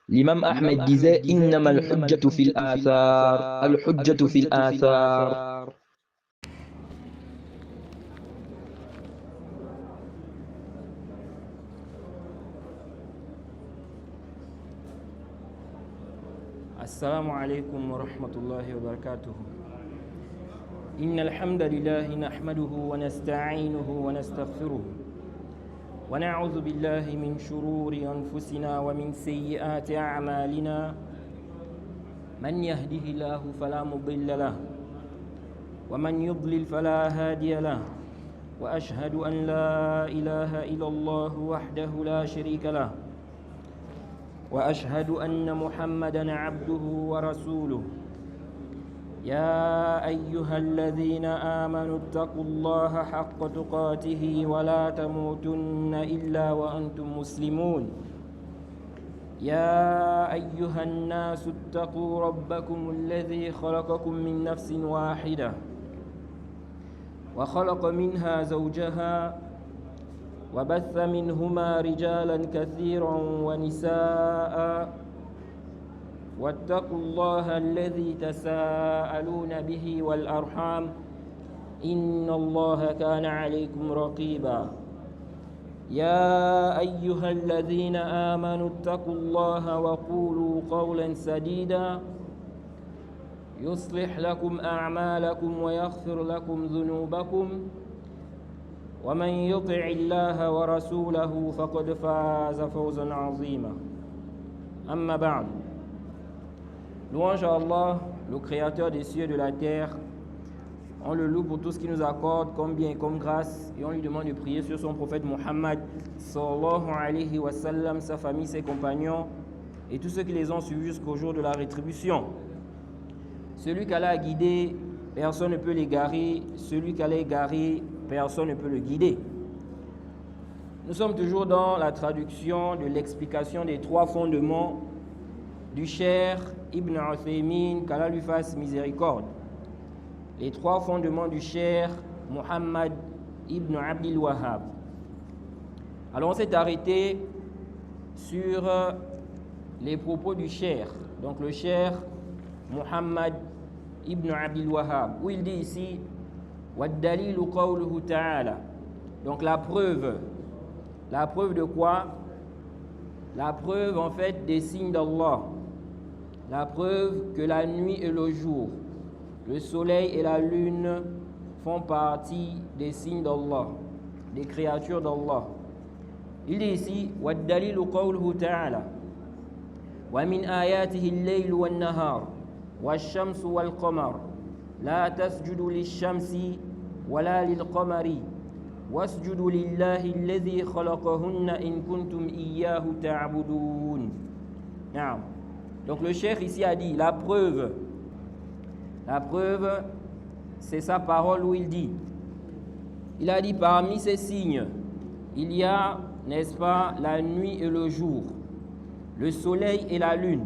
L'imam Ahmed disait Innama al-hujjatu fil athar, al-hujjatu fil athar. السلام عليكم ورحمة الله وبركاته. إن الحمد لله نحمده ونستعينه ونستغفره ونعوذ بالله من شرور أنفسنا ومن سيئات أعمالنا. من يهده الله فلا مضل له ومن يضلل فلا هادي له، وأشهد أن لا إله إلا الله وحده لا شريك له، وأشهد أن محمدًا عبده ورسوله. يا أيها الذين آمنوا اتقوا الله حق تقاته ولا تموتن إلا وأنتم مسلمون. يا أيها الناس اتقوا ربكم الذي خلقكم من نفس واحدة وخلق منها زوجها وبث منهما رجالا كثيرا ونساء، واتقوا الله الذي تساءلون به والأرحام إن الله كان عليكم رقيبا. يا أيها الذين آمنوا اتقوا الله وقولوا قولا سديدا يصلح لكم أعمالكم ويغفر لكم ذنوبكم، ومن يطع الله ورسوله فقد فاز فوزا عظيما. أما بعد. Louange à Allah, le créateur des cieux et de la terre. On le loue pour tout ce qu'il nous accorde comme bien et comme grâce, et on lui demande de prier sur son prophète Muhammad sallallahu alayhi wa sallam, sa famille, ses compagnons et tous ceux qui les ont suivis jusqu'au jour de la rétribution. Celui qu'Allah a guidé, personne ne peut l'égarer. Celui qu'Allah a égaré, personne ne peut le guider. Nous sommes toujours dans la traduction de l'explication des trois fondements du Cheikh Ibn Uthaymin, qu'Allah lui fasse miséricorde. Les trois fondements du Cheikh Muhammad Ibn Abdil Wahhab. Alors on s'est arrêté sur les propos du Cheikh, donc le Cheikh Muhammad Ibn Abdil Wahhab, où il dit ici وَالدَّلِيلُ قَوْلُهُ تَعَالَى. Donc la preuve de quoi? La preuve en fait des signes d'Allah. La preuve que la nuit et le jour, le soleil et la lune font partie des signes d'Allah, des créatures d'Allah. Il dit ici وَالدَّلِيلُ قَوْلُهُ تَعَالَى وَمِنْ آيَاتِهِ اللَّيْلُ وَالنَّهَارُ وَالشَّمْسُ وَالْقَمَرُ لَا تَسْجُدُوا لِلشَّمْسِ وَلَا لِلْقَمَرِ وَاسْجُدُوا لِلَّهِ الَّذِي خَلَقَهُنَّ إِن كُنتُمْ إِيَّاهُ تَعْبُدُونَ. Naam. Donc le cheikh ici a dit la preuve, c'est sa parole où il a dit parmi ces signes, il y a, n'est-ce pas, la nuit et le jour, le soleil et la lune.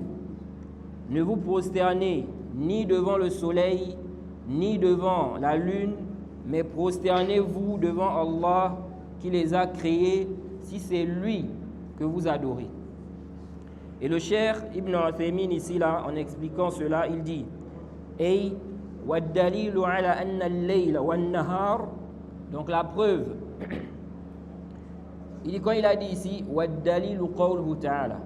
Ne vous prosternez ni devant le soleil, ni devant la lune, mais prosternez-vous devant Allah qui les a créés, si c'est lui que vous adorez. Et le Cheikh Ibn Uthaymin ici là, en expliquant cela, il dit Ay وَالدَّلِيلُ عَلَى أَنَّ اللَّيْلَ وَالنَّهَارِ. Donc la preuve, il dit, quand il a dit ici وَالدَّلِيلُ قَوْلُهُ تَعَالَى,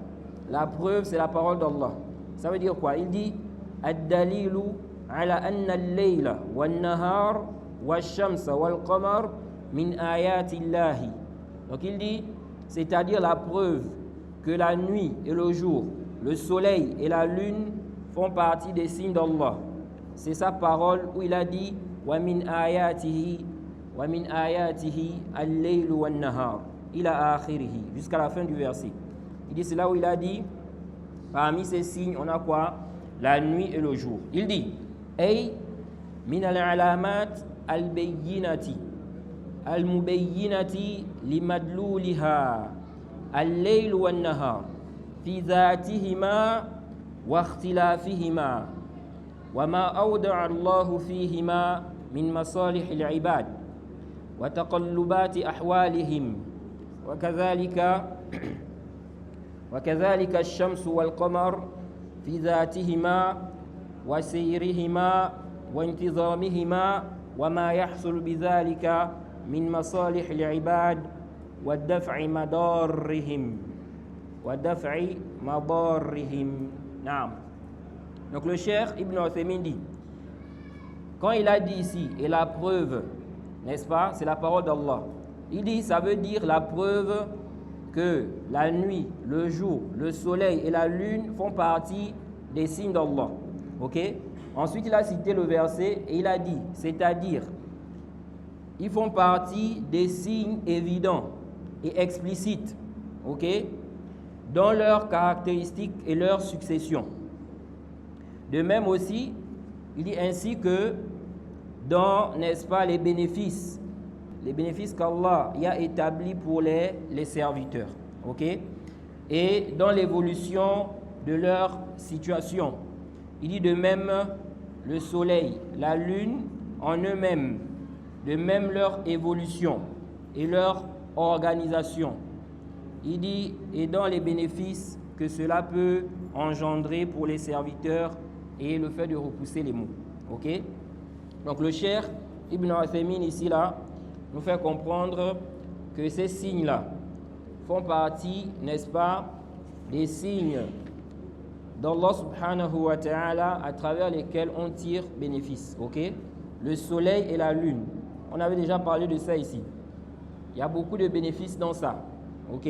la preuve c'est la parole d'Allah. Ça veut dire quoi? Il dit الدَّلِيلُ عَلَى أَنَّ اللَّيْلَ وَالنَّهَارِ وَالشَّمْسَ وَالْقَمَرِ مِنْ آيَاتِ اللَّهِ. Donc il dit, c'est-à-dire la preuve que la nuit et le jour, le soleil et la lune font partie des signes d'Allah. C'est sa parole où il a dit وَمِنْ آيَاتِهِ اللَّيْلُ وَالنَّهَارُ إِلَى آخِرِهِ, jusqu'à la fin du verset. Il dit, c'est là où il a dit, parmi ces signes, on a quoi? La nuit et le jour. Il dit أي من العلامات البينة المبينة لمدلولها الليل والنهار في ذاتهما واختلافهما وما أودع الله فيهما من مصالح العباد وتقلبات أحوالهم وكذلك وكذلك الشمس والقمر في ذاتهما وسيرهما وانتظامهما وما يحصل بذلك من مصالح العباد ودفع مضارهم نعم. Donc le cheikh Ibn Uthaymin dit, quand il a dit ici, et la preuve, n'est-ce pas, c'est la parole d'Allah, il dit, ça veut dire la preuve que la nuit, le jour, le soleil et la lune font partie des signes d'Allah. Ok? Ensuite, il a cité le verset et il a dit, c'est-à-dire, ils font partie des signes évidents et explicites, ok, dans leurs caractéristiques et leur succession. De même aussi, il dit ainsi que dans, n'est-ce pas, les bénéfices qu'Allah y a établis pour les serviteurs, ok, et dans l'évolution de leur situation. Il dit de même le soleil, la lune en eux-mêmes, de même leur évolution et leur organisation. Il dit, et dans les bénéfices que cela peut engendrer pour les serviteurs et le fait de repousser les maux. Ok? Donc le cheikh Ibn Uthaymin ici là nous fait comprendre que ces signes-là font partie, n'est-ce pas, des signes d'Allah subhanahu wa ta'ala à travers lesquels on tire bénéfice. Ok? Le soleil et la lune. On avait déjà parlé de ça ici. Il y a beaucoup de bénéfices dans ça. Ok?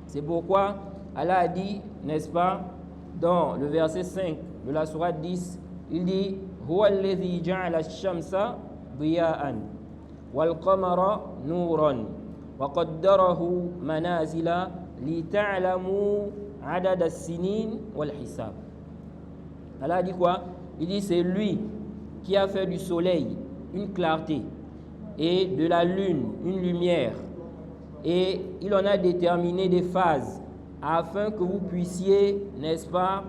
C'est pourquoi Allah a dit, n'est-ce pas, dans le verset 5 de la sourate 10, il dit Huwa alladhi ja'ala ash-shamsa diya'an wal qamara nuran wa qaddarahu manazila li ta'lamu adad as-sinin wal hisab. Allah a dit quoi? Il dit c'est lui qui a fait du soleil une clarté et de la lune une lumière, et il en a déterminé des phases afin que vous puissiez, n'est-ce pas,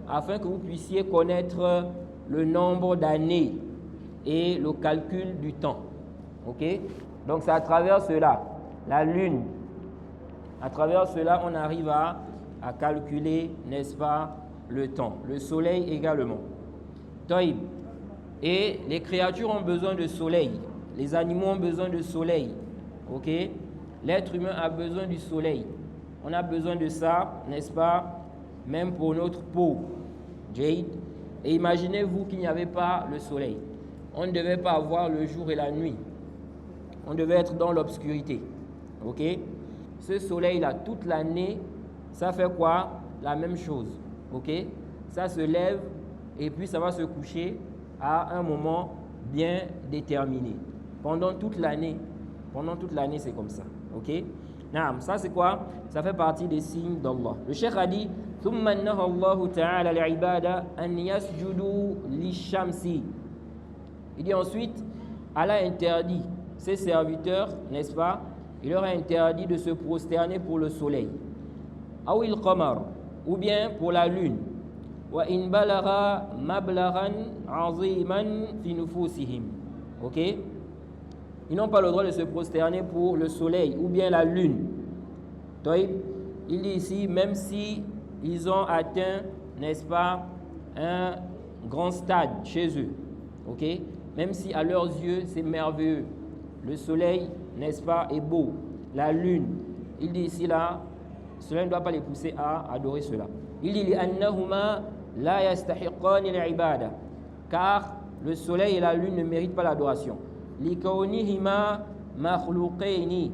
afin que vous puissiez connaître le nombre d'années et le calcul du temps. Ok? Donc c'est à travers cela, la lune, à travers cela on arrive à calculer, n'est-ce pas, le temps. Le soleil également. Taïb. Et les créatures ont besoin de soleil. Les animaux ont besoin de soleil. Ok? L'être humain a besoin du soleil. On a besoin de ça, n'est-ce pas? Même pour notre peau. Jade. Et imaginez-vous qu'il n'y avait pas le soleil. On ne devait pas avoir le jour et la nuit. On devait être dans l'obscurité. Ok? Ce soleil-là, toute l'année, ça fait quoi? La même chose. Ok? Ça se lève et puis ça va se coucher à un moment bien déterminé. Pendant toute l'année, c'est comme ça. Ok? Naam, ça c'est quoi? Ça fait partie des signes d'Allah. Le cheikh a dit ثم نهى الله تعالى العباد أن يسجدوا للشمس. Il dit ensuite, Allah interdit ses serviteurs, n'est-ce pas? Il leur a interdit de se prosterner pour le soleil. أو القمر, ou bien pour la lune. وإن بلغ مبلغا عظيما في نفوسهم. Ok? Ils n'ont pas le droit de se prosterner pour le soleil ou bien la lune. Il dit ici, même si ils ont atteint, n'est-ce pas, un grand stade chez eux. Ok? Même si à leurs yeux c'est merveilleux. Le soleil, n'est-ce pas, est beau. La lune, il dit ici là, cela ne doit pas les pousser à adorer cela. Il dit لأنهما لا يستحقان العبادة, car le soleil et la lune ne méritent pas l'adoration. لكونهما مخلوقين,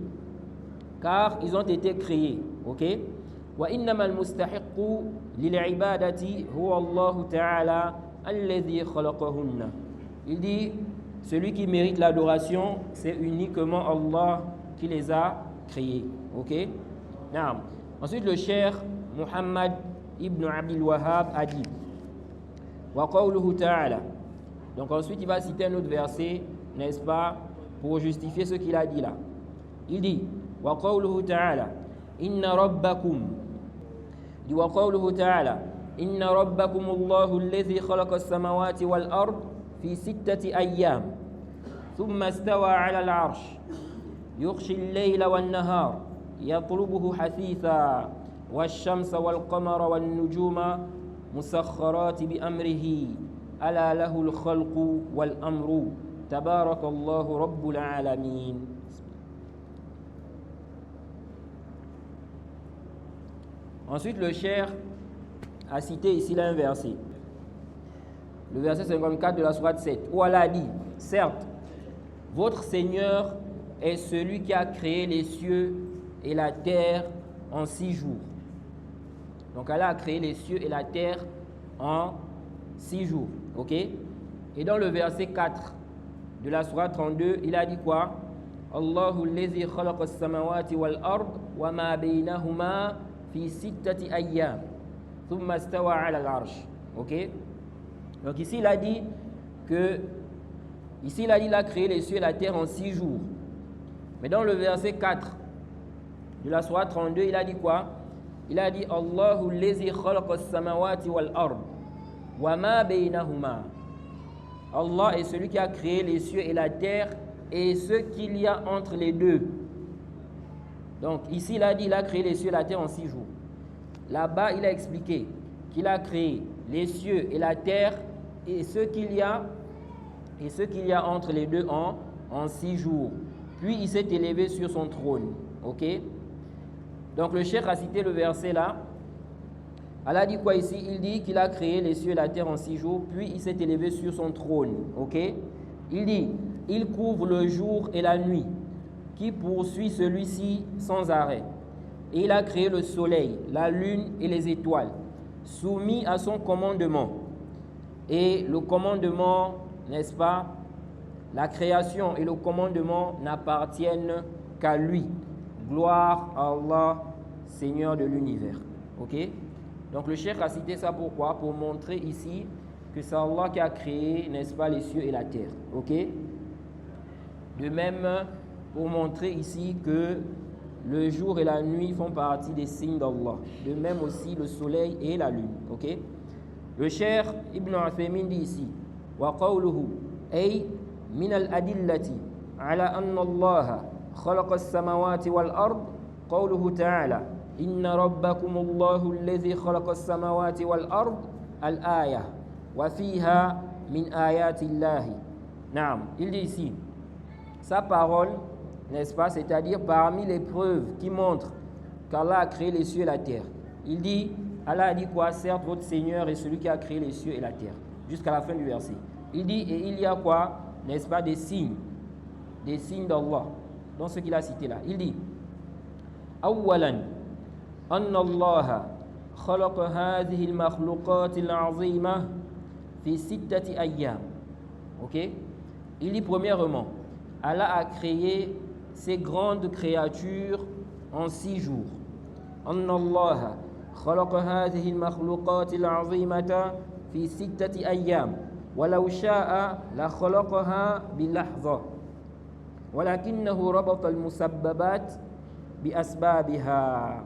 car ils ont été créés. Ok? وإنما المستحق للعبادة هو الله تعالى الذي خلقهن. Il dit, celui qui mérite l'adoration, c'est uniquement Allah qui les a créés. Ok? Naam. Ensuite, le cheikh Muhammad ibn Abdul Wahhab a dit wa qawluhu ta'ala. Donc ensuite, il va citer un autre verset, n'est-ce pas, pour justifier ce qu'il a dit là. Il dit wa qawluhu ta'ala inna rabbakum. Il dit wa qawluhu ta'ala inna rabbakum Allahu alladhi khalaqa as-samawati wal ard fi sittati ayyam thumma istawa 'ala al-'arsh yughshi al-layla wan-nahar يطلبه حثيثا والشمس والقمر والنجوم مسخرات بأمره ألا له الخلق والأمر تبارك الله رب العالمين. Ensuite, le cheikh a cité ici là un verset. Le verset 54 de la sourate 7, où Allah dit, certes, votre Seigneur est celui qui a créé les cieux et la terre en 6 jours. Donc Allah a créé les cieux et la terre en 6 jours. Ok? Et dans le verset 4 de la sourate 32, il a dit quoi? Allahu allazi khalaqa as-samawati wal ard wa ma baynahuma fi sittati ayyam thumma istawa 'ala al-'arsh. Ok? Donc ici il a dit il a créé les cieux et la terre en 6 jours. Mais dans le verset 4 de la sourate 32, il a dit quoi? Il a dit Allahu allazi khalaqa as-samawati wal ard wa ma baynahuma. Allah est celui qui a créé les cieux et la terre et ce qu'il y a entre les deux. Donc ici il a dit il a créé les cieux et la terre en 6 jours. Là-bas il a expliqué qu'il a créé les cieux et la terre et ce qu'il y a entre les deux en 6 jours. Puis il s'est élevé sur son trône. Ok? Donc le cheikh a cité le verset là. Allah dit quoi ici? Il dit qu'il a créé les cieux et la terre en 6 jours, puis il s'est élevé sur son trône. Ok? Il dit, il couvre le jour et la nuit, qui poursuit celui-ci sans arrêt. Et il a créé le soleil, la lune et les étoiles, soumis à son commandement. Et le commandement, n'est-ce pas? La création et le commandement n'appartiennent qu'à lui. Gloire à Allah, Seigneur de l'univers. Ok? Donc le cheikh a cité ça pourquoi? Pour montrer ici que c'est Allah qui a créé, n'est-ce pas, les cieux et la terre. Ok? De même, pour montrer ici que le jour et la nuit font partie des signes d'Allah. De même aussi le soleil et la lune. Ok? Le cheikh Ibn Uthaymin dit ici wa qawluhu ay min al-adillati ala anna Allah khalaqa as-samawati wal ard qawluhu ta'ala inna rabbakum Allahu alladhi khalaqa as-samawati wal ard al-aya wa fiha min ayati Allah. Naam, il dit ici sa parole, n'est-ce pas, c'est-à-dire parmi les preuves qui montrent qu'Allah a créé les cieux et la terre. Il dit, Allah a dit quoi? Certes, votre Seigneur est celui qui a créé les cieux et la terre. Jusqu'à la fin du verset. Il dit, et il y a quoi? N'est-ce pas, des signes d'Allah. Dans ce qu'il a cité là. Il dit, Awalan, anna Allah khalaqa hadhihi al-makhluqat al-'azima fi sittati ayyam. Ok? Il dit premièrement, Allah a créé ces grandes créatures en 6 jours. Anna Allah خلق هذه المخلوقات العظيمة في 6 أيام ولو شاء لخلقها بلحظة ولكنه ربط المسببات بأسبابها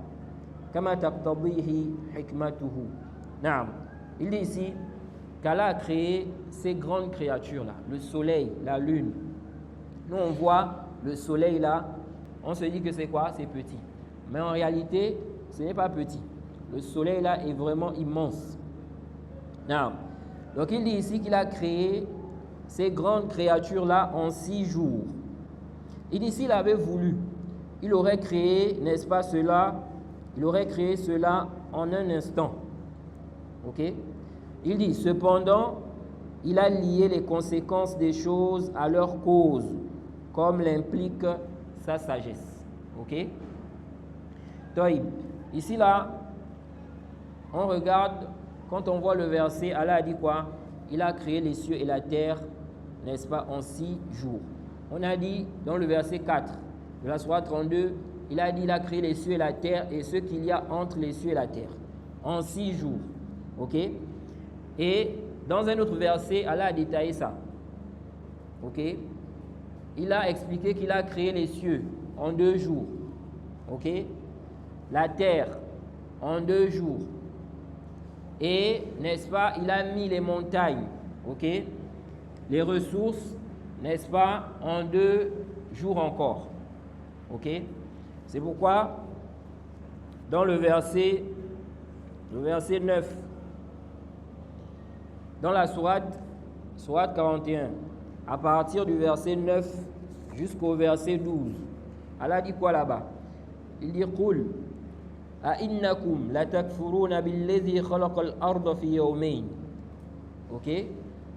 كما تقتضيه حكمته. نعم, il dit ici qu'Allah a créé ces grandes créatures là, le soleil, la lune. Nous on voit le soleil là, on se dit que c'est quoi? C'est petit. Mais en réalité, ce n'est pas petit. Le soleil là est vraiment immense. Now, donc il dit ici qu'il a créé ces grandes créatures là en 6 jours. Il dit s'il avait voulu, il aurait créé, n'est-ce pas, cela, il aurait créé cela en un instant. Ok? Il dit cependant, il a lié les conséquences des choses à leur cause, comme l'implique sa sagesse. Ok? Taïb. Ici là, on regarde, quand on voit le verset, Allah a dit quoi? Il a créé les cieux et la terre, n'est-ce pas, en 6 jours. On a dit dans le verset 4 de la sourate 32, il a dit il a créé les cieux et la terre et ce qu'il y a entre les cieux et la terre en 6 jours. Ok? Et dans un autre verset, Allah a détaillé ça. Ok? Il a expliqué qu'il a créé les cieux en 2 jours. Ok? La terre en 2 jours. Et, n'est-ce pas, il a mis les montagnes, ok, les ressources, n'est-ce pas, en 2 jours encore. Ok? C'est pourquoi dans le verset 9, dans la sourate 41, à partir du verset 9 jusqu'au verset 12. Allah dit quoi là-bas? Il dit Qul a'innakum latakfuruna billadhi khalaqal arda fi yawmayn. OK?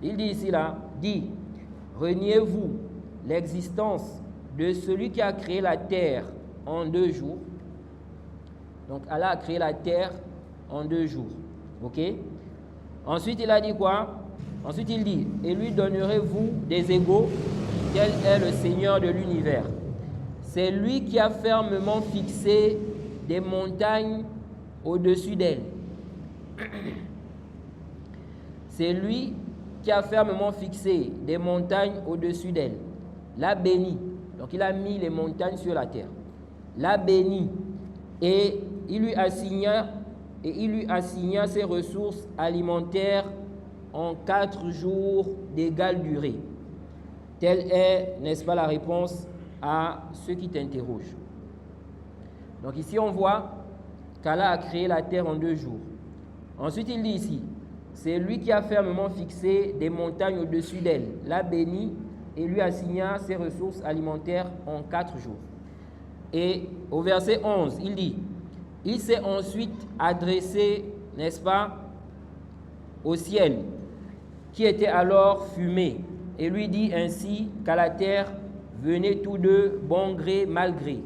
Il dit ici là, dit, reniez-vous l'existence de celui qui a créé la terre en 2 jours. Donc Allah a créé la terre en 2 jours. OK? Ensuite il a dit quoi? Ensuite il dit, et lui donnerez-vous des égaux, tel est le Seigneur de l'univers. C'est lui qui a fermement fixé des montagnes au-dessus d'elle. C'est lui qui a fermement fixé des montagnes au-dessus d'elle. L'a béni. Donc il a mis les montagnes sur la terre. L'a béni. Et il lui assigna ses ressources alimentaires en 4 jours d'égale durée. Telle est, n'est-ce pas, la réponse à ceux qui t'interrogent. Donc ici on voit qu'Allah a créé la terre en 2 jours. Ensuite il dit ici, c'est lui qui a fermement fixé des montagnes au-dessus d'elle, l'a béni et lui assigna ses ressources alimentaires en 4 jours. Et au verset 11, il dit, il s'est ensuite adressé, n'est-ce pas, au ciel, qui était alors fumé, et lui dit ainsi qu'à la terre, venez tous deux, bon gré, mal gré,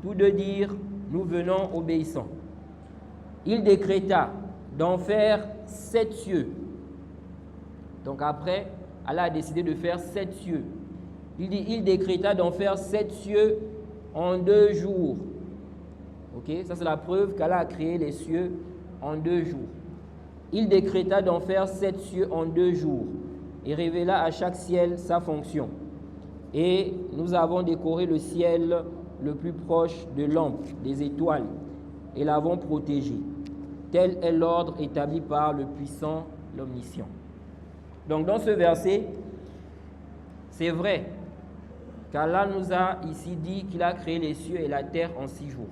tous deux dire, nous venons obéissants. Il décréta d'en faire 7 cieux. Donc après, Allah a décidé de faire 7 cieux. Il dit, il décréta d'en faire 7 cieux en 2 jours. Ok, ça c'est la preuve qu'Allah a créé les cieux en 2 jours. Il décréta d'en faire 7 cieux en 2 jours et révéla à chaque ciel sa fonction. Et nous avons décoré le ciel le plus proche de lampes, des étoiles, et l'avons protégé. Tel est l'ordre établi par le puissant, l'omniscient. Donc dans ce verset, c'est vrai qu'Allah nous a ici dit qu'il a créé les cieux et la terre en 6 jours.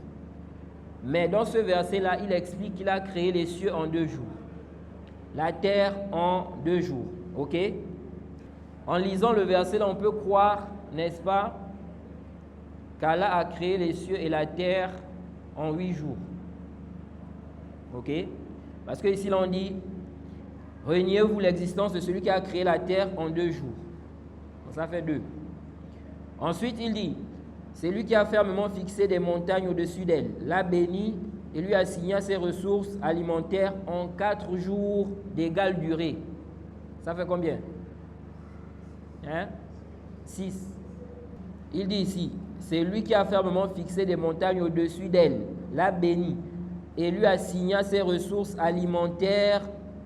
Mais dans ce verset-là, il explique qu'il a créé les cieux en 2 jours. La terre en 2 jours. Ok? En lisant le verset-là, on peut croire, n'est-ce pas, qu'Allah a créé les cieux et la terre en 8 jours. Ok? Parce que ici, on dit, reniez-vous l'existence de celui qui a créé la terre en 2 jours. Donc ça fait 2. Ensuite, il dit, c'est lui qui a fermement fixé des montagnes au-dessus d'elle, l'a béni et lui assigna ses ressources alimentaires en 4 jours d'égale durée. Ça fait combien? 6. Il dit ici, c'est lui qui a fermement fixé des montagnes au-dessus d'elle, l'a béni et lui assigna ses ressources alimentaires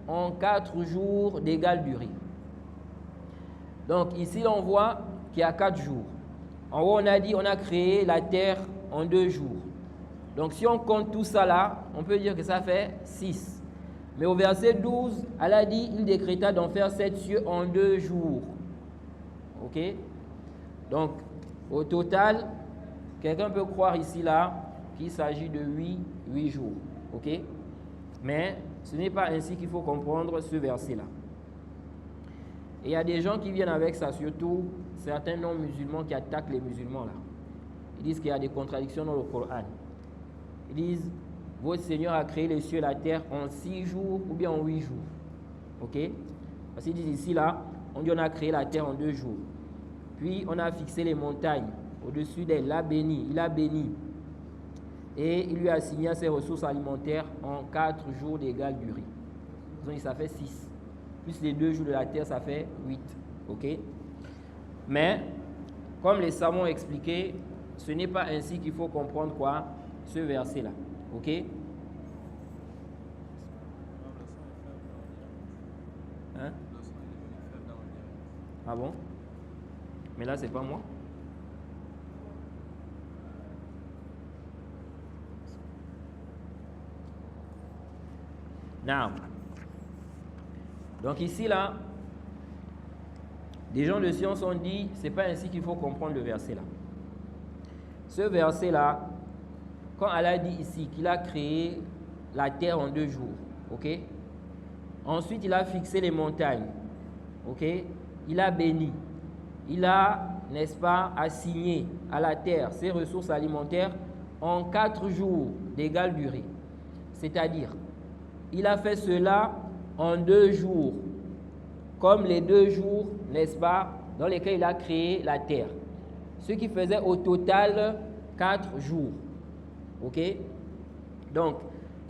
en 4 jours d'égale durée. Donc ici, on voit qu'il y a 4 jours. En haut, on a dit on a créé la terre en 2 jours. Donc si on compte tout ça là, on peut dire que ça fait 6. Mais au verset 12, Allah dit il décréta d'en faire 7 cieux en 2 jours. Ok? Donc au total, quelqu'un peut croire ici là qu'il s'agit de 8 jours. Ok? Mais ce n'est pas ainsi qu'il faut comprendre ce verset là. Et il y a des gens qui viennent avec ça, surtout certains non-musulmans qui attaquent les musulmans là. Ils disent qu'il y a des contradictions dans le Coran. Ils disent, votre Seigneur a créé les cieux et la terre en 6 jours ou bien en 8 jours. Ok? Parce qu'ils disent ici là, on dit on a créé la terre en 2 jours. Puis on a fixé les montagnes au-dessus d'elle, l'a béni, il a béni. Et il lui a assigné ses ressources alimentaires en 4 jours d'égale durée. Donc ça fait 6. Plus les 2 jours de la terre, ça fait 8. Ok? Mais, comme les savants ont expliqué, ce n'est pas ainsi qu'il faut comprendre quoi? Ce verset-là. Ok? Hein? Ah bon? Mais là, c'est pas moi? Non. Donc ici, là, des gens de science ont dit, c'est pas ainsi qu'il faut comprendre le verset là. Ce verset là, quand Allah dit ici qu'il a créé la terre en 2 jours, ok? Ensuite, il a fixé les montagnes, ok? Il a béni, il a, n'est-ce pas, assigné à la terre ses ressources alimentaires en 4 jours d'égale durée. C'est-à-dire, il a fait cela en 2 jours, comme les 2 jours, n'est-ce pas, dans lesquels il a créé la terre. Ce qui faisait au total 4 jours. Ok? Donc,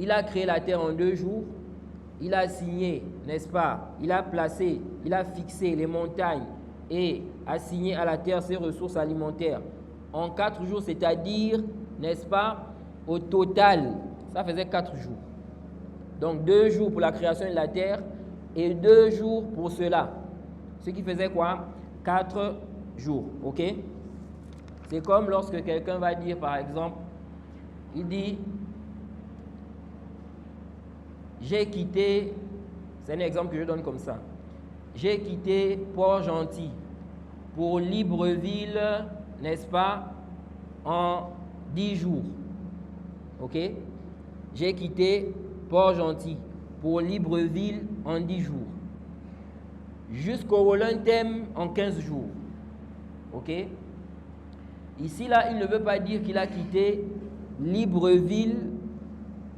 il a créé la terre en 2 jours. Il a assigné, n'est-ce pas? Il a placé, il a fixé les montagnes et assigné à la terre ses ressources alimentaires en 4 jours, c'est-à-dire, n'est-ce pas, au total, ça faisait 4 jours. Donc, 2 jours pour la création de la terre et 2 jours pour cela. Ce qui faisait quoi? 4 jours. Ok? C'est comme lorsque quelqu'un va dire, par exemple, il dit, j'ai quitté, c'est un exemple que je donne comme ça, j'ai quitté Port-Gentil pour Libreville, n'est-ce pas, en 10 jours. Ok? J'ai quitté Port-Gentil pour Libreville en 10 jours. Jusqu'au Woluntem en 15 jours. Ok? Ici, là, il ne veut pas dire qu'il a quitté Libreville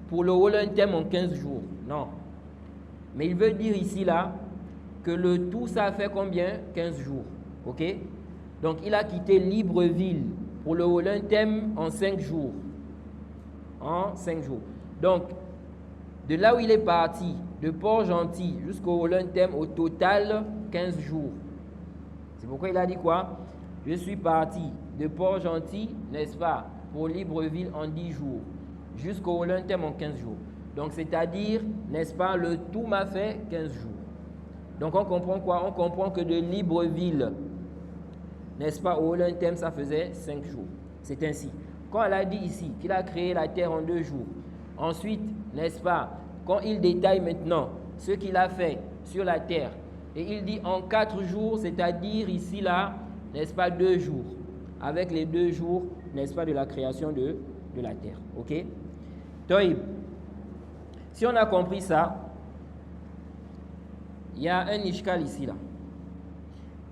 pour le Woluntem en 15 jours. Non. Mais il veut dire ici, là, que le tout, ça fait combien? 15 jours. Ok? Donc, il a quitté Libreville pour le Woluntem en 5 jours. En 5 jours. Donc, de là où il est parti, de Port-Gentil jusqu'au Woluntem, au total, 15 jours. C'est pourquoi il a dit quoi? Je suis parti de Port-Gentil, n'est-ce pas, pour Libreville en 10 jours, jusqu'au Woluntem en 15 jours. Donc, c'est-à-dire, n'est-ce pas, le tout m'a fait 15 jours. Donc, on comprend quoi? On comprend que de Libreville, n'est-ce pas, au Woluntem, ça faisait 5 jours. C'est ainsi. Quand elle a dit ici qu'il a créé la terre en 2 jours, ensuite, n'est-ce pas, quand il détaille maintenant ce qu'il a fait sur la terre, et il dit en 4 jours, c'est-à-dire ici, là, n'est-ce pas, 2 jours, avec les 2 jours, n'est-ce pas, de la création de la terre. Ok? Toïb. Si on a compris ça, il y a un ishkal ici, là.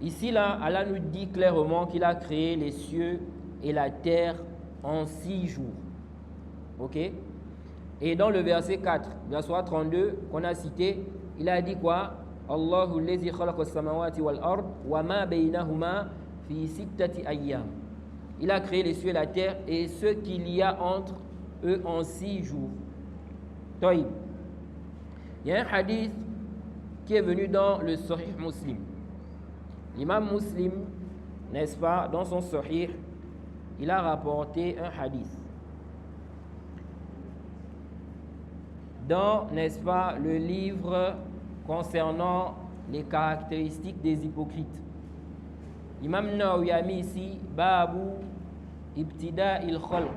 Ici, là, Allah nous dit clairement qu'il a créé les cieux et la terre en 6 jours. Ok? Et dans le verset 4, de la sourate 32, qu'on a cité, il a dit quoi? Allahu allazi khalaqa as-samawati wal ard wa ma baynahuma fi sittati ayyam. Il a créé les cieux et la terre et ce qu'il y a entre eux en 6 jours. Taïb. Il y a un hadith qui est venu dans le Sahih Muslim. L'imam Muslim, n'est-ce pas, dans son Sahih, il a rapporté un hadith. Dans, n'est-ce pas, le livre concernant les caractéristiques des hypocrites. L'imam Nawawi a mis ici Babu Ibtida il Khalq,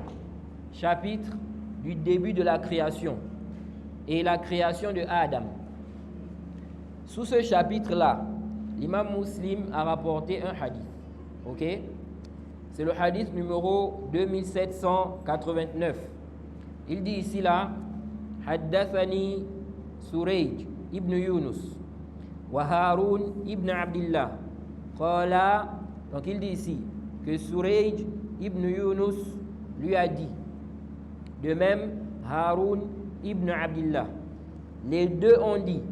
chapitre du début de la création et la création de Adam. Sous ce chapitre-là, l'imam Muslim a rapporté un hadith. Ok? C'est le hadith numéro 2789. Il dit ici là, Haddathani Surayj ibn Yunus wa Haroun ibn Abdillah. Qala, donc il dit ici que Surayj ibn Yunus lui a dit. De même, Haroun ibn Abdillah. Les deux ont dit,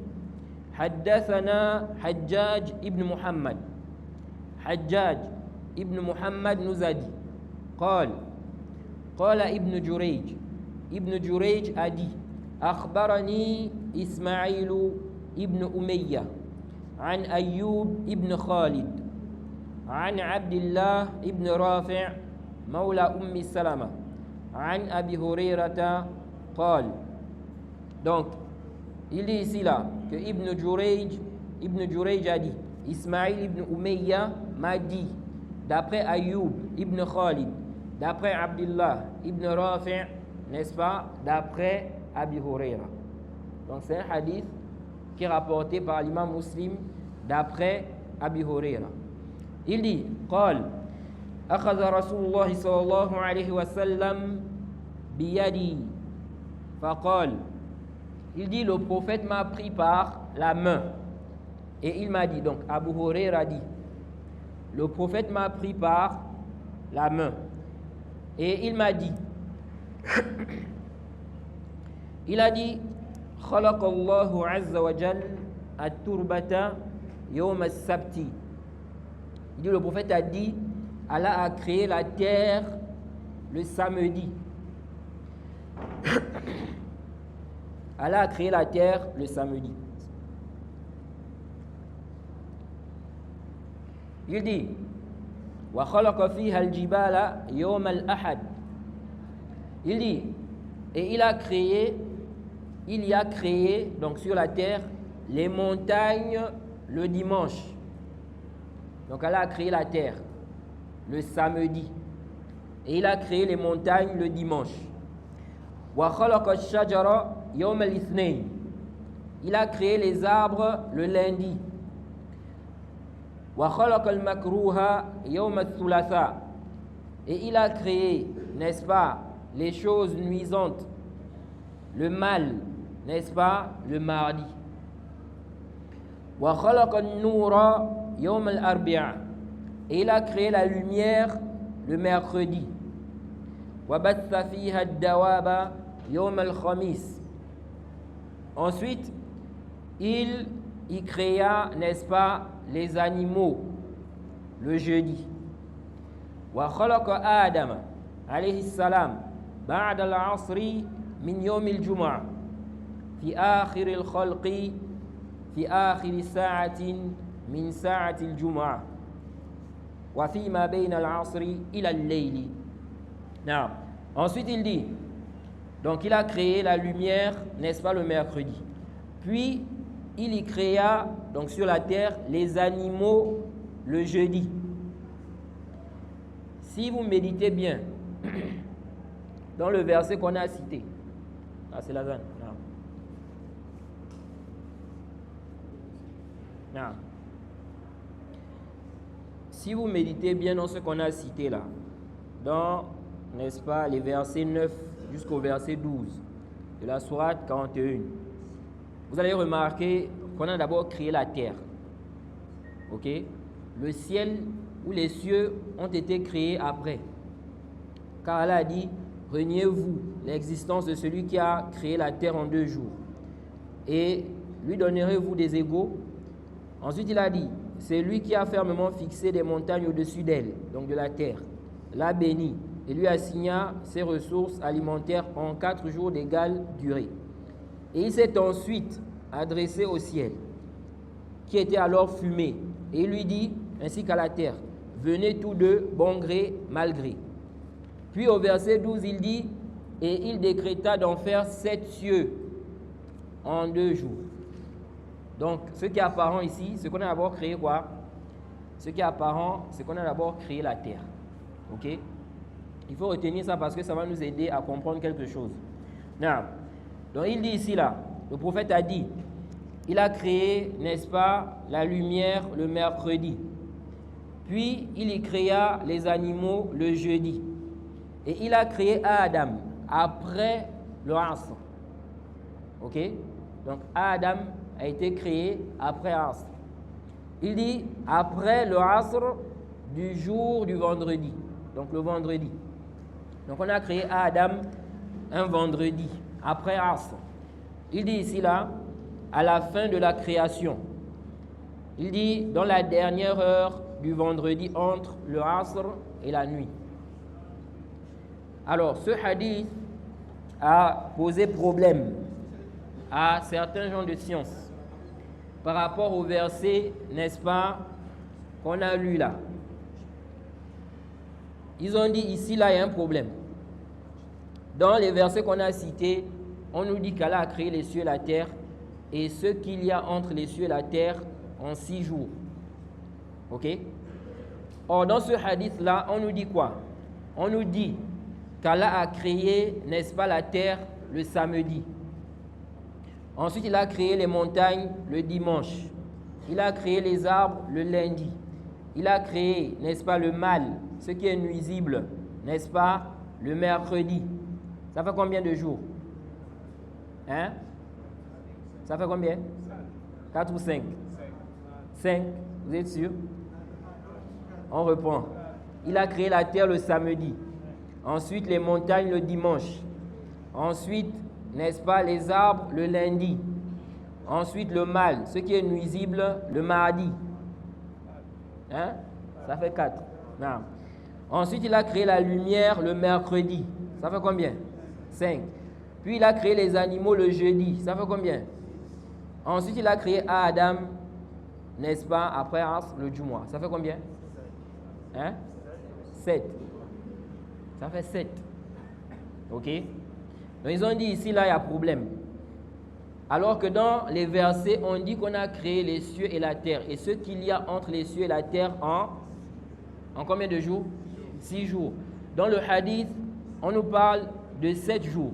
Haddathana Hajjaj ibn Muhammad. Hajjaj ibn Muhammad nous a dit, Qala ibn Jurayj. Ibn Jurayj a dit, أخبرني إسماعيل ابن أمية عن أيوب ابن خالد عن عبد الله ابن رافع مولى أم سلمة عن أبي هريرة قال. Donc, il dit ici là que Ibn Jurayj a dit, Ismaïl ibn Umayya m'a dit, d'après Ayoub ibn Khalid, d'après Abdullah ibn Rafi', n'est-ce pas, d'après Abi Huraira. Donc c'est un hadith qui est rapporté par l'imam Muslim d'après Abi Huraira. Il dit, قال أخذ رسول الله صلى الله عليه وسلم biyadi faqal. Il dit, le prophète m'a pris par la main et il m'a dit, donc Abu Huraira dit, le prophète m'a pris par la main et il m'a dit, il a dit, khalaqallahu azza wa jal at-turbata yawm as-sabti. Il dit, le prophète a dit, Allah a créé la terre le samedi. Allah a créé la terre le samedi. Il dit, wa khalaqa fiha al-jibala yawm al-ahad. Il dit, et il y a créé donc sur la terre les montagnes le dimanche. Donc Allah a créé la terre le samedi et il a créé les montagnes le dimanche. Wa khalaqa ash-shajara yawm al-ithnain. Il a créé les arbres le lundi. Wa khalaqa al-makruha yawm al-thulatha. Et il a créé, n'est-ce pas, les choses nuisantes, le mal, n'est-ce pas, le mardi. Wa khalaqa an-nura yawm al-arbi'a. Et il a créé la lumière le mercredi. Wa batha fiha ad-dawaba yawm al-khamis. Ensuite, il y créa, n'est-ce pas, les animaux le jeudi. Wa khalaqa Adam alayhi salam ba'da al-'asri min yawm al-jum'ah fi akhir al-khalqi fi akhir sa'atin min sa'ati al-jum'ah wa fi ma bayna al-'asri ila al-layli. Non. Ensuite il dit, donc il a créé la lumière, n'est-ce pas, le mercredi. Puis il y créa donc sur la terre les animaux le jeudi. Si vous méditez bien dans le verset qu'on a cité, c'est la zone. Non. Si vous méditez bien dans ce qu'on a cité là, dans, n'est-ce pas, les versets 9 jusqu'au verset 12 de la sourate 41, vous allez remarquer qu'on a d'abord créé la terre. Ok? Le ciel ou les cieux ont été créés après. Car Allah a dit, reniez-vous l'existence de celui qui a créé la terre en 2 jours. Et lui donnerez-vous des égaux. Ensuite il a dit, c'est lui qui a fermement fixé des montagnes au-dessus d'elle, donc de la terre, l'a béni et lui assigna ses ressources alimentaires en 4 jours d'égale durée. Et il s'est ensuite adressé au ciel, qui était alors fumé, et il lui dit, ainsi qu'à la terre, venez tous deux, bon gré, mal gré. Puis au verset 12, il dit, et il décréta d'en faire 7 cieux en 2 jours. Donc, ce qui est apparent ici, c'est qu'on a d'abord créé quoi? Ce qui est apparent, c'est qu'on a d'abord créé la terre. Ok? Il faut retenir ça parce que ça va nous aider à comprendre quelque chose. Non. Donc, il dit ici là, le prophète a dit, il a créé, n'est-ce pas, la lumière le mercredi. Puis, il y créa les animaux le jeudi. Et il a créé Adam après le Asr. Ok? Donc, Adam a été créé après Asr. Il dit après le Asr du jour du vendredi. Donc le vendredi. Donc on a créé Adam un vendredi après Asr. Il dit ici là, à la fin de la création. Il dit dans la dernière heure du vendredi entre le Asr et la nuit. Alors ce hadith a posé problème à certains gens de science par rapport au verset, n'est-ce pas, qu'on a lu là. Ils ont dit ici, là, il y a un problème. Dans les versets qu'on a cités, on nous dit qu'Allah a créé les cieux et la terre et ce qu'il y a entre les cieux et la terre en 6 jours. Ok? Or, dans ce hadith-là, on nous dit quoi? On nous dit qu'Allah a créé, n'est-ce pas, la terre le samedi. Ensuite, il a créé les montagnes le dimanche. Il a créé les arbres le lundi. Il a créé, n'est-ce pas, le mal, ce qui est nuisible, n'est-ce pas, le mercredi. Ça fait combien de jours? Hein? Ça fait combien? 4 ou 5? 5. Vous êtes sûr? On reprend. Il a créé la terre le samedi. Ensuite, les montagnes le dimanche. Ensuite, n'est-ce pas, les arbres le lundi. Ensuite, le mal, ce qui est nuisible, le mardi. Hein? Ça fait 4. Non. Ensuite, il a créé la lumière le mercredi. Ça fait combien? 5. Puis, il a créé les animaux le jeudi. Ça fait combien? Ensuite, il a créé Adam, n'est-ce pas, après le Jumu'ah. Ça fait combien? Hein? 7. Ça fait 7. Ok? Donc, ils ont dit ici, là, il y a problème. Alors que dans les versets, on dit qu'on a créé les cieux et la terre. Et ce qu'il y a entre les cieux et la terre en combien de jours? 6 jours. Dans le hadith, on nous parle de 7 jours.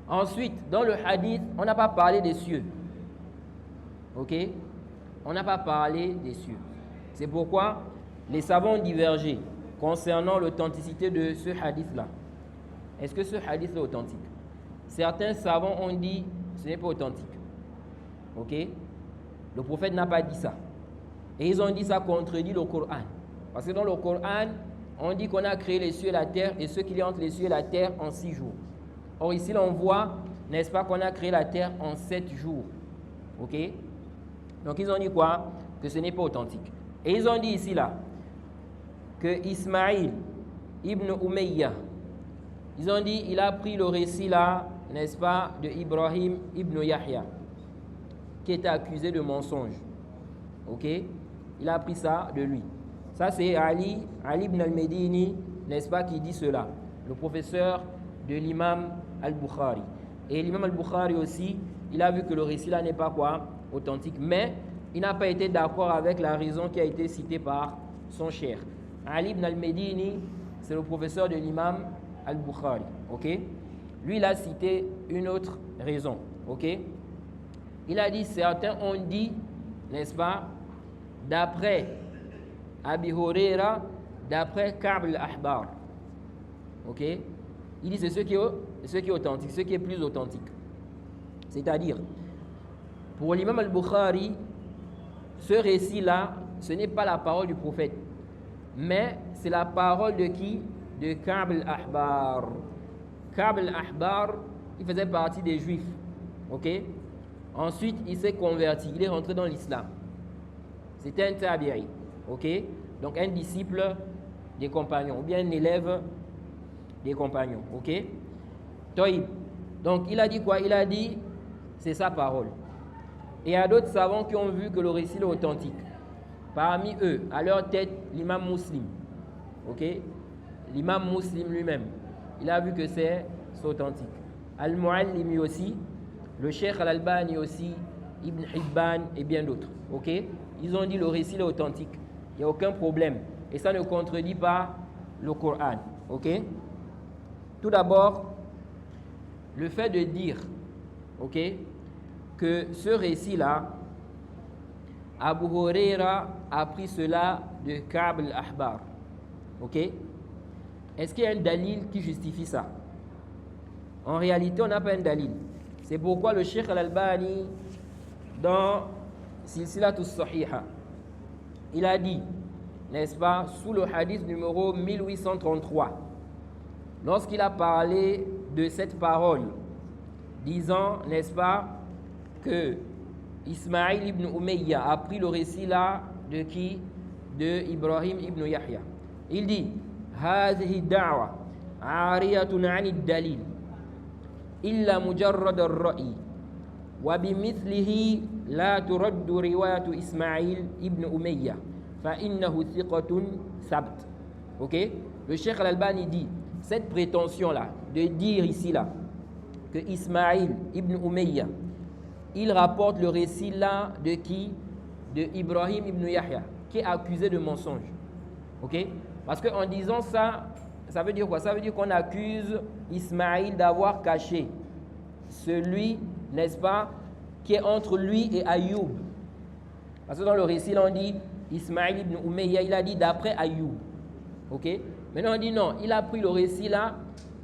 Ensuite, dans le hadith, on n'a pas parlé des cieux. Ok? On n'a pas parlé des cieux. C'est pourquoi les savants ont divergé concernant l'authenticité de ce hadith-là. Est-ce que ce hadith est authentique? Certains savants ont dit ce n'est pas authentique. Ok? Le prophète n'a pas dit ça. Et ils ont dit ça contredit le Coran. Parce que dans le Coran, on dit qu'on a créé les cieux et la terre et ce qu'il y a entre les cieux et la terre en 6 jours. Or ici, là, on voit, n'est-ce pas, qu'on a créé la terre en 7 jours. Ok? Donc ils ont dit quoi? Que ce n'est pas authentique. Et ils ont dit ici, là, que Ismaïl ibn Umayya, ils ont dit, il a pris le récit là, n'est-ce pas, de Ibrahim ibn Yahya, qui était accusé de mensonge. Ok? Il a pris ça de lui. Ça, c'est Ali ibn al-Medini, n'est-ce pas, qui dit cela. Le professeur de l'imam al-Bukhari. Et l'imam al-Bukhari aussi, il a vu que le récit là n'est pas quoi? Authentique. Mais il n'a pas été d'accord avec la raison qui a été citée par son cher. Ali ibn al-Medini, c'est le professeur de l'imam al-Bukhari. Ok? Lui, il a cité une autre raison. Ok? Il a dit, certains ont dit, n'est-ce pas, d'après Abi Huraira, d'après Ka'b al-Ahbar. Ok? Il dit, c'est ce qui est authentique, ce qui est plus authentique. C'est-à-dire, pour l'imam al-Bukhari, ce récit-là, ce n'est pas la parole du prophète, mais c'est la parole de qui? De Ka'b al-Ahbar. Ka'b al-Ahbar, il faisait partie des Juifs. Ok? Ensuite, il s'est converti, il est rentré dans l'islam. C'était un tabi'i. Ok? Donc un disciple des compagnons, ou bien un élève des compagnons. Ok? Toïb. Donc il a dit quoi? Il a dit, c'est sa parole. Et il y a d'autres savants qui ont vu que le récit est authentique. Parmi eux, à leur tête, l'imam Muslim. Ok? L'imam Muslim lui-même, il a vu que c'est authentique. Al-Muallimi aussi, le Cheikh Al-Albani aussi, Ibn Hibban et bien d'autres. Ok? Ils ont dit le récit est authentique. Il n'y a aucun problème. Et ça ne contredit pas le Coran. Ok? Tout d'abord, le fait de dire, ok, que ce récit-là, Abu Huraira a pris cela de Ka'b al-Ahbar. Ok? Est-ce qu'il y a un dalil qui justifie ça? En réalité, on n'a pas un dalil. C'est pourquoi le Cheikh Al-Albani, dans Silsilatus Sahiha, il a dit, n'est-ce pas, sous le hadith numéro 1833, lorsqu'il a parlé de cette parole, disant, n'est-ce pas, que Ismaïl ibn Umayya a pris le récit là de qui? De Ibrahim ibn Yahya. Il dit, هذه الدعوة عارية عن الدليل إلا مجرد الرأي وبمثله لا ترد رواية إسماعيل ibn Umayya فإنه ثقة ثبت. Ok? Le Cheikh Al-Albani dit, cette prétention-là, de dire ici-là, que Ismaïl ibn Umayya, il rapporte le récit là de qui? De Ibrahim ibn Yahya, qui est accusé de mensonge. Ok? Parce qu'en disant ça, ça veut dire quoi? Ça veut dire qu'on accuse Ismaïl d'avoir caché celui, n'est-ce pas, qui est entre lui et Ayoub. Parce que dans le récit, là, on dit Ismaïl ibn Umayya, il a dit d'après Ayoub. Ok? Maintenant, on dit non, il a pris le récit là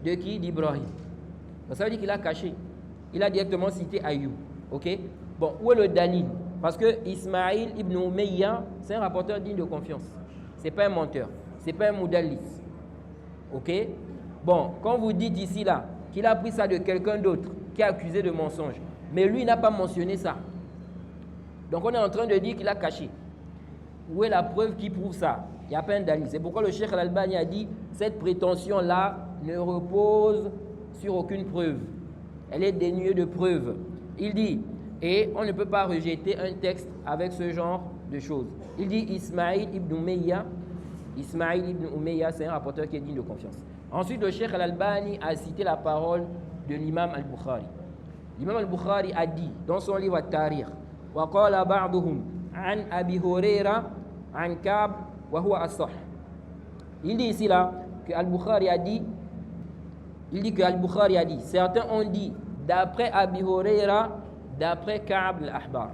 de qui? D'Ibrahim. Donc ça veut dire qu'il a caché. Il a directement cité Ayoub. Ok? Bon, où est le dalil? Parce que Ismaïl ibn Umayya, c'est un rapporteur digne de confiance. Ce n'est pas un menteur. Ce n'est pas un moudallis. Ok? Bon, quand vous dites ici là qu'il a pris ça de quelqu'un d'autre qui est accusé de mensonge, mais lui n'a pas mentionné ça. Donc on est en train de dire qu'il a caché. Où est la preuve qui prouve ça? Il n'y a pas un dalil. C'est pourquoi le Cheikh Al-Albani a dit cette prétention-là ne repose sur aucune preuve. Elle est dénuée de preuves. Il dit, et on ne peut pas rejeter un texte avec ce genre de choses. Il dit Ismaïl ibn Umayya. Ismaïl ibn Umayya, c'est un rapporteur qui est digne de confiance. Ensuite, le Cheikh Al-Albani a cité la parole de l'imam Al-Bukhari. L'imam Al-Bukhari a dit dans son livre At-Tarikh, وَقَالَ بَعْضُهُمْ عَنْ أَبِي هُرَيْرَةَ عَنْ كَعْبٍ وَهُوَ أَصَحُّ. Il dit ici là que Al-Bukhari a dit, certains ont dit d'après Abi Huraira, d'après Ka'b al-Ahbar.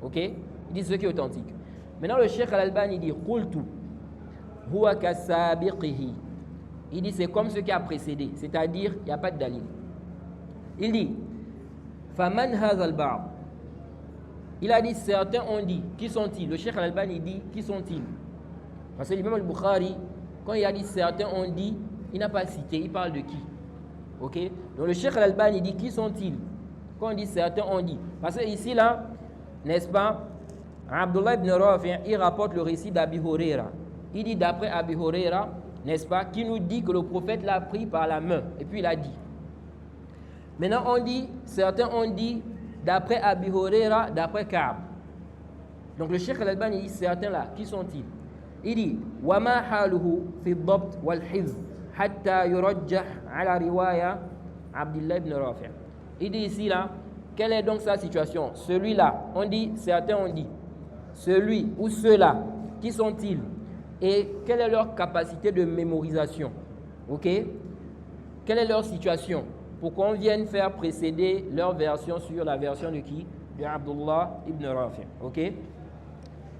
Ok? Il dit ce qui est authentique. Maintenant le Cheikh Al-Albani dit qultu huwa kasabiqihi. Il dit c'est comme ce qui a précédé, c'est-à-dire il n'y a pas de dalil. Il dit faman hadha al-ba'd. Il a dit certains ont dit, qui sont-ils? Le Cheikh Al-Albani dit qui sont-ils? Parce que l'imam Al-Bukhari, quand il a dit certains ont dit, il n'a pas cité, il parle de qui? Ok? Donc le Cheikh Al-Albani dit qui sont-ils? Quand on dit certains ont dit. Parce que ici là, n'est-ce pas, Abdullah ibn Rafi', il rapporte le récit d'Abi Huraira. Il dit d'après Abi Huraira, n'est-ce pas, qui nous dit que le prophète l'a pris par la main. Et puis il a dit. Maintenant on dit, certains ont dit d'après Abi Huraira, d'après Ka'b. Donc le Cheikh Al-Albani dit certains là, qui sont-ils? Il dit وَمَا حَالُهُ فِي الضَّبْطِ وَالْحِفْظِ حَتَّى يُرَجَّحْ عَلَى رِوَايَةِ Abdullah ibn Rafi'. Il dit ici là, quelle est donc sa situation? Celui-là, on dit, certains ont dit, celui ou ceux-là, qui sont-ils? Et quelle est leur capacité de mémorisation? Ok? Quelle est leur situation? Pour qu'on vienne faire précéder leur version sur la version de qui? De Abdullah ibn Rafi'. Ok?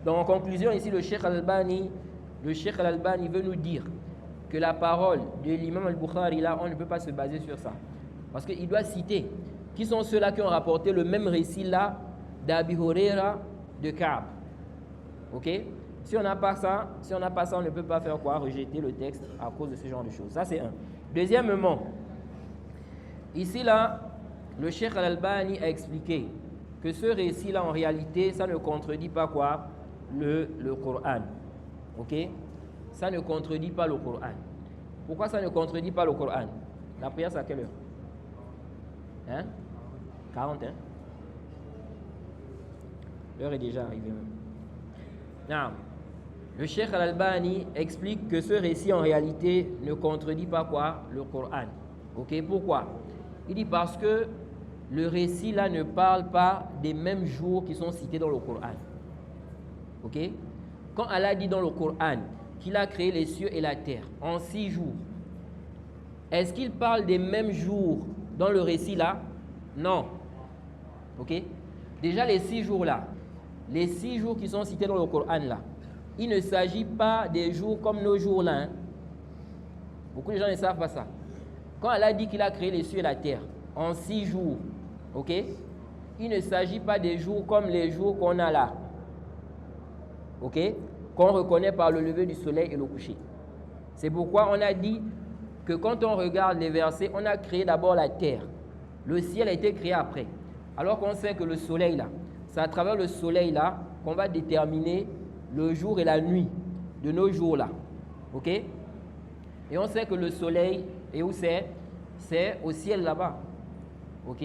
Donc en conclusion, ici le Cheikh Al-Albani veut nous dire que la parole de l'imam Al-Bukhari, là, on ne peut pas se baser sur ça. Parce qu'il doit citer qui sont ceux-là qui ont rapporté le même récit là d'Abi Huraira, de Ka'b. Ok? Si on n'a pas ça, on ne peut pas faire quoi? Rejeter le texte à cause de ce genre de choses. Ça c'est un. Deuxièmement, ici là, le Cheikh Al-Albani a expliqué que ce récit là en réalité, ça ne contredit pas quoi? Le Coran. Ok? Ça ne contredit pas le Coran. Pourquoi ça ne contredit pas le Coran? La prière c'est à quelle heure? Hein? 40, hein? L'heure est déjà arrivée même. Non. Le Cheikh Al-Albani explique que ce récit en réalité ne contredit pas quoi? Le Coran. Ok? Pourquoi? Il dit parce que le récit là ne parle pas des mêmes jours qui sont cités dans le Coran. Ok? Quand Allah dit dans le Coran qu'il a créé les cieux et la terre en 6 jours, est-ce qu'il parle des mêmes jours dans le récit là? Non. Ok? Déjà les 6 jours là, les 6 jours qui sont cités dans le Coran là, il ne s'agit pas des jours comme nos jours là. Hein? Beaucoup de gens ne savent pas ça. Quand Allah dit qu'il a créé les cieux et la terre en 6 jours, ok? Il ne s'agit pas des jours comme les jours qu'on a là. Ok? Qu'on reconnaît par le lever du soleil et le coucher. C'est pourquoi on a dit que quand on regarde les versets, on a créé d'abord la terre. Le ciel a été créé après. Alors qu'on sait que le soleil là, c'est à travers le soleil là qu'on va déterminer le jour et la nuit de nos jours là. Ok? Et on sait que le soleil, et où c'est? C'est au ciel là-bas. Ok?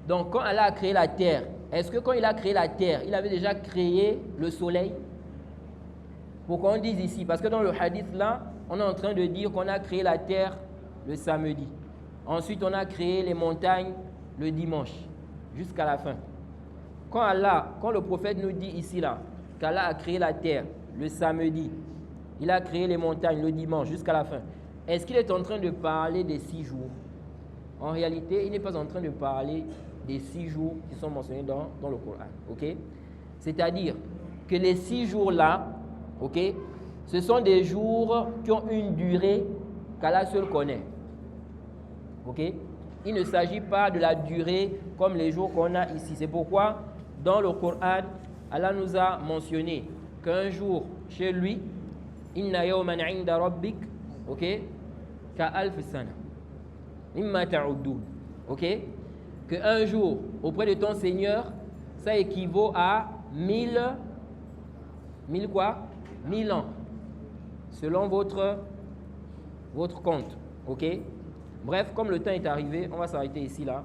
Donc quand Allah a créé la terre, est-ce que quand il a créé la terre, il avait déjà créé le soleil? Pourquoi on dit ici? Parce que dans le hadith là, on est en train de dire qu'on a créé la terre le samedi. Ensuite, on a créé les montagnes le dimanche, jusqu'à la fin. Quand le prophète nous dit ici là, qu'Allah a créé la terre le samedi, il a créé les montagnes le dimanche, jusqu'à la fin, est-ce qu'il est en train de parler des 6 jours? En réalité, il n'est pas en train de parler des 6 jours qui sont mentionnés dans le Coran. Ok? C'est-à-dire que les 6 jours-là, ok, ce sont des jours qui ont une durée qu'Allah seul connaît. Ok? Il ne s'agit pas de la durée comme les jours qu'on a ici. C'est pourquoi dans le Coran, Allah nous a mentionné qu'un jour chez lui, inna yawman 'inda rabbik, ok, ka alf sana, mimma ta'uddun, ok, que un jour auprès de ton Seigneur, ça équivaut à 1000 quoi? 1000 ans, selon votre compte, ok. Bref, comme le temps est arrivé, on va s'arrêter ici là.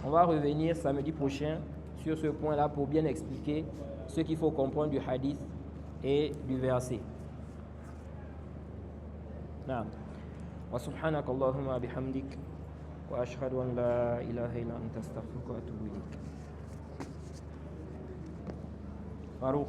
On va revenir samedi prochain sur ce point-là pour bien expliquer ce qu'il faut comprendre du hadith et du verset. Naam. Wa subhanaka Allahumma bihamdik wa ashhadu an la ilaha illa anta astaghfiruka wa atubu ilayk. Farouk.